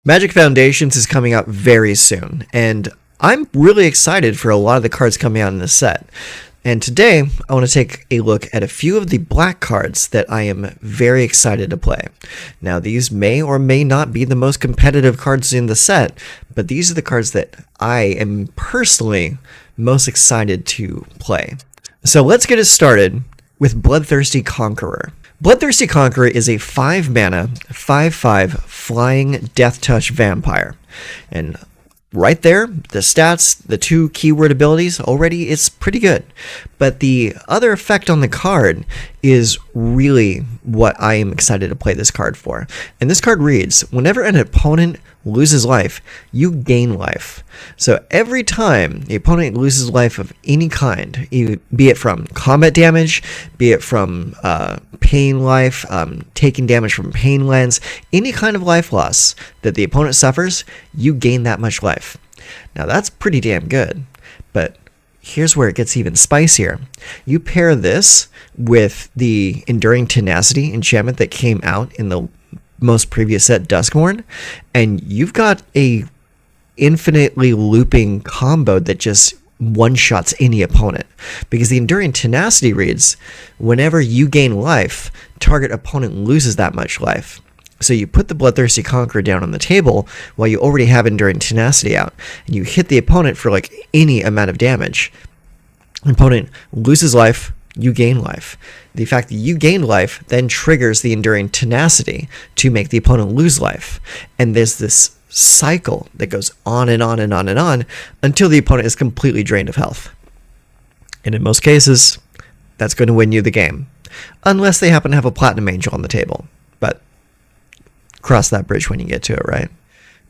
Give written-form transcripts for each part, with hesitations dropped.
Magic Foundations is coming out very soon, and I'm really excited for a lot of the cards coming out in this set. And today, I want to take a look at a few of the black cards that I am very excited to play. Now, these may or may not be the most competitive cards in the set, but these are the cards that I am personally most excited to play. So let's get it started with Bloodthirsty Conqueror. Bloodthirsty Conqueror is a 5-mana, 5/5 flying Death Touch vampire. And right there, the stats, the 2 keyword abilities, already it's pretty good. But the other effect on the card is really what I am excited to play this card for. And this card reads, whenever an opponent loses life, you gain life. So every time the opponent loses life of any kind, be it from combat damage, be it from pain life, taking damage from pain lands, any kind of life loss that the opponent suffers, you gain that much life. Now that's pretty damn good, but here's where it gets even spicier. You pair this with the Enduring Tenacity enchantment that came out in the most previous set, Duskhorn, and you've got a infinitely looping combo that just one-shots any opponent. Because the Enduring Tenacity reads, whenever you gain life, target opponent loses that much life. So you put the Bloodthirsty Conqueror down on the table while you already have Enduring Tenacity out, and you hit the opponent for like any amount of damage. The opponent loses life, you gain life. The fact that you gain life then triggers the Enduring Tenacity to make the opponent lose life. And there's this cycle that goes on and on and on and on until the opponent is completely drained of health. And in most cases, that's going to win you the game. Unless they happen to have a Platinum Angel on the table. But cross that bridge when you get to it, right?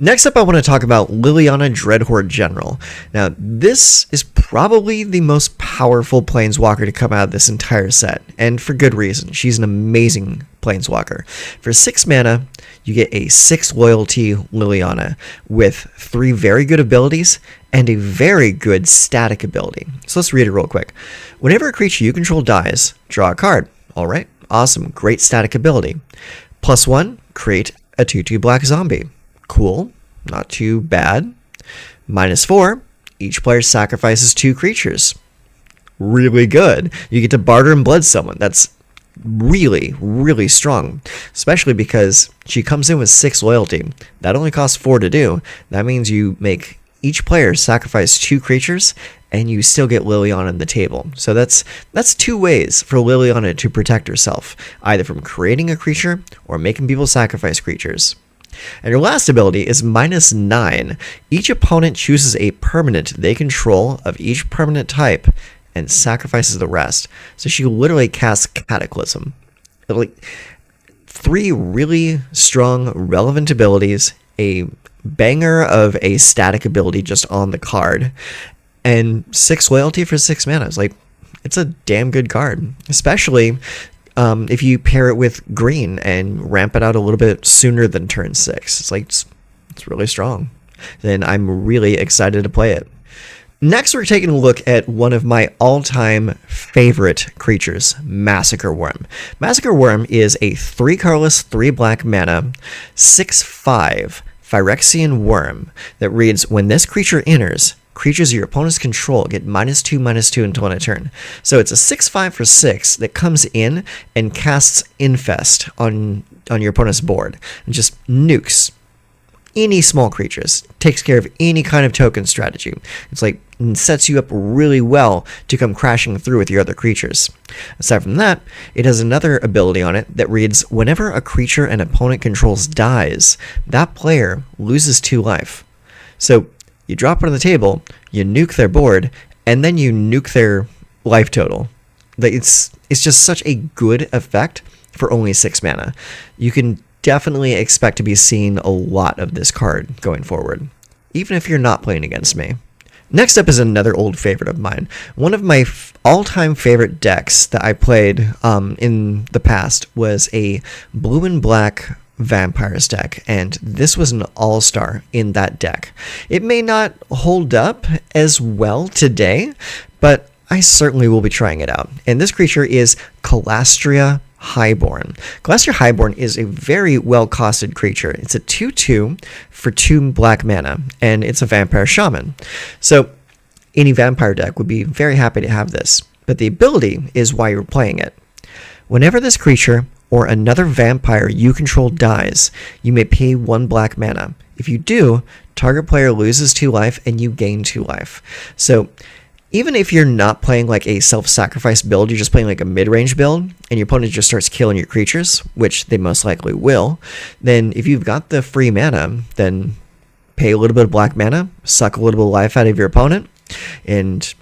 Next up, I want to talk about Liliana Dreadhorde General. Now, this is probably the most powerful Planeswalker to come out of this entire set, and for good reason. She's an amazing Planeswalker. For 6 mana, you get a 6 loyalty Liliana with 3 very good abilities and a very good static ability. So let's read it real quick. Whenever a creature you control dies, draw a card. All right, awesome, great static ability. +1, create a 2/2 black zombie. Cool, not too bad. -4, each player sacrifices 2 creatures. Really good. You get to barter and blood someone. That's really, really strong, especially because she comes in with 6 loyalty. That only costs 4 to do. That means you make each player sacrifice 2 creatures, and you still get Liliana on the table. So that's 2 ways for Liliana to protect herself, either from creating a creature or making people sacrifice creatures. And your last ability is -9. Each opponent chooses a permanent they control of each permanent type and sacrifices the rest. So she literally casts Cataclysm. Like 3 really strong, relevant abilities, a banger of a static ability just on the card, and 6 loyalty for 6 mana. It's a damn good card, especially if you pair it with green and ramp it out a little bit sooner than turn 6. It's really strong. Then I'm really excited to play it. Next, we're taking a look at one of my all-time favorite creatures, Massacre Worm. Massacre Worm is a 3 colorless, 3 black mana, 6/5 Phyrexian worm that reads, when this creature enters, creatures your opponents control get -2/-2 until end of turn. So it's a 6/5 for 6 that comes in and casts Infest on your opponent's board and just nukes any small creatures, takes care of any kind of token strategy. It's like sets you up really well to come crashing through with your other creatures. Aside from that, it has another ability on it that reads, whenever a creature an opponent controls dies, that player loses 2 life. So you drop it on the table, you nuke their board, and then you nuke their life total. It's just such a good effect for only 6 mana. You can definitely expect to be seeing a lot of this card going forward, even if you're not playing against me. Next up is another old favorite of mine. One of my all-time favorite decks that I played in the past was a blue and black Vampires deck, and this was an all-star in that deck. It may not hold up as well today, but I certainly will be trying it out. And this creature is Castria Highborn. Castria Highborn is a very well-costed creature. It's a 2/2 for 2 black mana, and it's a vampire shaman. So any vampire deck would be very happy to have this, but the ability is why you're playing it. Whenever this creature or another vampire you control dies, you may pay 1 black mana. If you do, target player loses 2 life and you gain 2 life. So even if you're not playing like a self-sacrifice build, you're just playing like a mid-range build, and your opponent just starts killing your creatures, which they most likely will, then if you've got the free mana, then pay a little bit of black mana, suck a little bit of life out of your opponent, and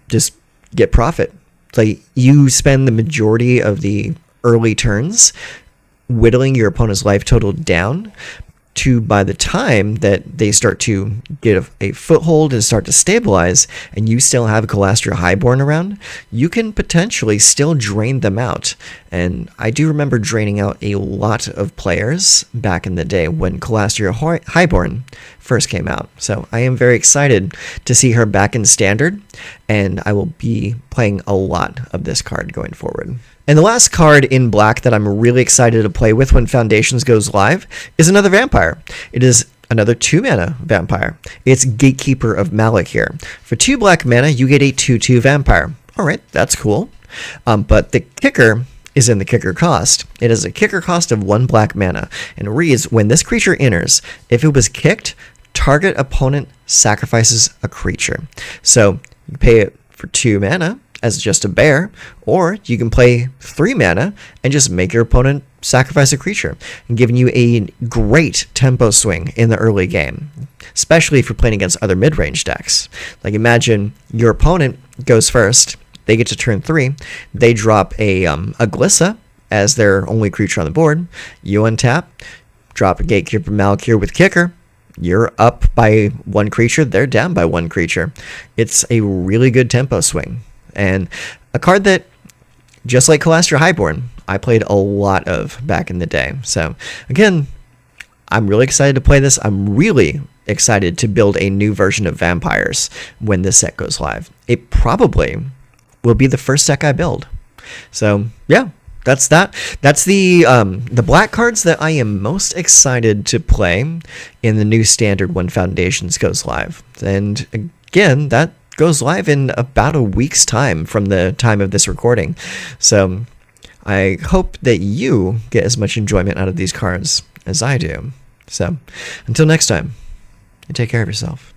just get profit. Like, you spend the majority of the early turns whittling your opponent's life total down to, by the time that they start to get a foothold and start to stabilize, and you still have Castria Highborn around, you can potentially still drain them out. And I do remember draining out a lot of players back in the day when Castria Highborn first came out. So I am very excited to see her back in Standard, and I will be playing a lot of this card going forward. And the last card in black that I'm really excited to play with when Foundations goes live is another vampire. It is another 2 mana vampire. It's Gatekeeper of Mal here. For 2 black mana, you get a 2/2 vampire. Alright, that's cool. But the kicker is in the kicker cost. It is a kicker cost of 1 black mana, and it reads, when this creature enters, if it was kicked, target opponent sacrifices a creature. So you pay it for 2 mana as just a bear, or you can play 3 mana and just make your opponent sacrifice a creature, and giving you a great tempo swing in the early game, especially if you're playing against other mid-range decks. Like, imagine your opponent goes first, they get to turn 3, they drop a Glissa as their only creature on the board, you untap, drop a Gatekeeper of Mal with kicker, you're up by 1 creature, they're down by 1 creature. It's a really good tempo swing, and a card that, just like Castria Highborn, I played a lot of back in the day. So again, I'm really excited to play this. I'm really excited to build a new version of Vampires when this set goes live. It probably will be the first deck I build. So yeah, that's that. That's the black cards that I am most excited to play in the new Standard when Foundations goes live. And again, that goes live in about a week's time from the time of this recording. So I hope that you get as much enjoyment out of these cards as I do. So until next time, take care of yourself.